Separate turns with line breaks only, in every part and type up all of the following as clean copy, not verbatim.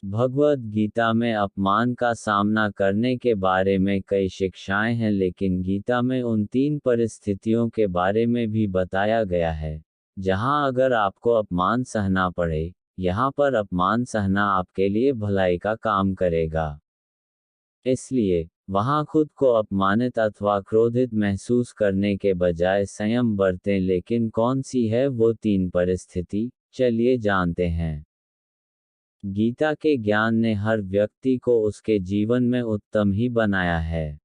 भगवद गीता में अपमान का सामना करने के बारे में कई शिक्षाएं हैं, लेकिन गीता में उन 3 परिस्थितियों के बारे में भी बताया गया है जहां अगर आपको अपमान सहना पड़े, यहाँ पर अपमान सहना आपके लिए भलाई का काम करेगा। इसलिए वहां खुद को अपमानित अथवा क्रोधित महसूस करने के बजाय संयम बरतें। लेकिन कौन सी है वो 3 परिस्थिति, चलिए जानते हैं। गीता के ज्ञान ने हर व्यक्ति को उसके जीवन में उत्तम ही बनाया है।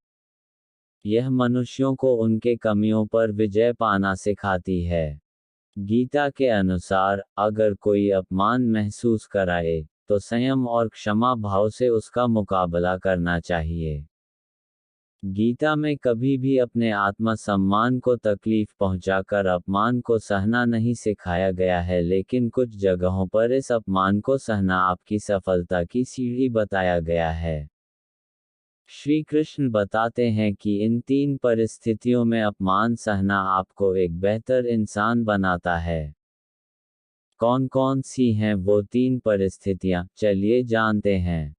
यह मनुष्यों को उनके कमियों पर विजय पाना सिखाती है। गीता के अनुसार अगर कोई अपमान महसूस कराए तो संयम और क्षमा भाव से उसका मुकाबला करना चाहिए। गीता में कभी भी अपने आत्मसम्मान को तकलीफ पहुंचाकर अपमान को सहना नहीं सिखाया गया है, लेकिन कुछ जगहों पर इस अपमान को सहना आपकी सफलता की सीढ़ी बताया गया है। श्री कृष्ण बताते हैं कि इन 3 परिस्थितियों में अपमान सहना आपको एक बेहतर इंसान बनाता है। कौन कौन सी हैं वो 3 परिस्थितियां, चलिए जानते हैं।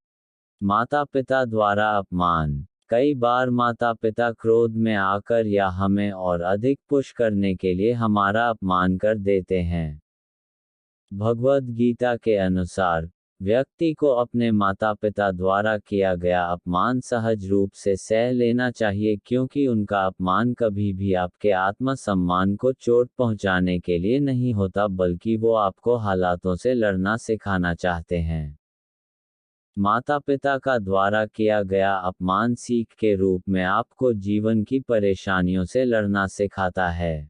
माता पिता द्वारा अपमान। कई बार माता पिता क्रोध में आकर या हमें और अधिक पुश करने के लिए हमारा अपमान कर देते हैं। भगवद गीता के अनुसार व्यक्ति को अपने माता पिता द्वारा किया गया अपमान सहज रूप से सह लेना चाहिए, क्योंकि उनका अपमान कभी भी आपके आत्मसम्मान को चोट पहुंचाने के लिए नहीं होता, बल्कि वो आपको हालातों से लड़ना सिखाना चाहते हैं। माता पिता का द्वारा किया गया अपमान सीख के रूप में आपको जीवन की परेशानियों से लड़ना सिखाता है।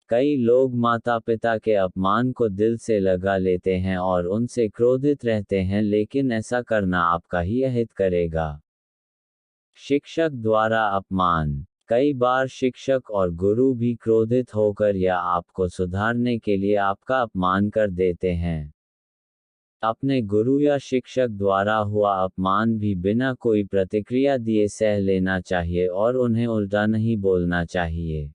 कई लोग माता पिता के अपमान को दिल से लगा लेते हैं और उनसे क्रोधित रहते हैं, लेकिन ऐसा करना आपका ही अहित करेगा। शिक्षक द्वारा अपमान। कई बार शिक्षक और गुरु भी क्रोधित होकर या आपको सुधारने के लिए आपका अपमान कर देते हैं। अपने गुरु या शिक्षक द्वारा हुआ अपमान भी बिना कोई प्रतिक्रिया दिए सह लेना चाहिए और उन्हें उल्टा नहीं बोलना चाहिए।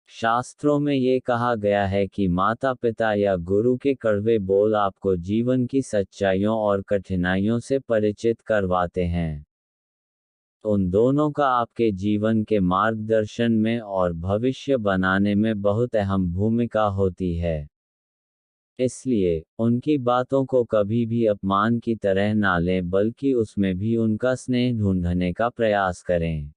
शास्त्रों में ये कहा गया है कि माता पिता या गुरु के कड़वे बोल आपको जीवन की सच्चाइयों और कठिनाइयों से परिचित करवाते हैं। उन दोनों का आपके जीवन के मार्गदर्शन में और भविष्य बनाने में बहुत अहम भूमिका होती है। इसलिए उनकी बातों को कभी भी अपमान की तरह ना लें, बल्कि उसमें भी उनका स्नेह ढूंढने का प्रयास करें।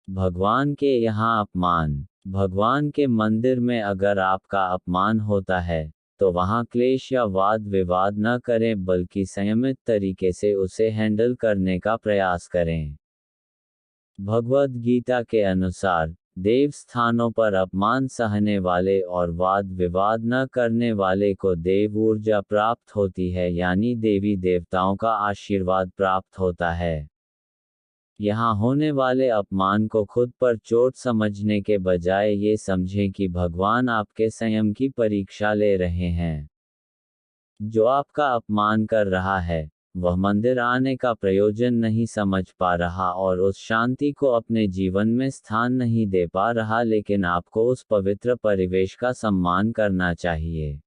भगवान के यहाँ अपमान। भगवान के मंदिर में अगर आपका अपमान होता है तो वहाँ क्लेश या वाद विवाद न करें, बल्कि संयमित तरीके से उसे हैंडल करने का प्रयास करें। भगवद गीता के अनुसार देव स्थानों पर अपमान सहने वाले और वाद विवाद न करने वाले को देव ऊर्जा प्राप्त होती है, यानी देवी देवताओं का आशीर्वाद प्राप्त होता है। यहाँ होने वाले अपमान को खुद पर चोट समझने के बजाय ये समझें कि भगवान आपके संयम की परीक्षा ले रहे हैं। जो आपका अपमान कर रहा है वह मंदिर आने का प्रयोजन नहीं समझ पा रहा और उस शांति को अपने जीवन में स्थान नहीं दे पा रहा, लेकिन आपको उस पवित्र परिवेश का सम्मान करना चाहिए।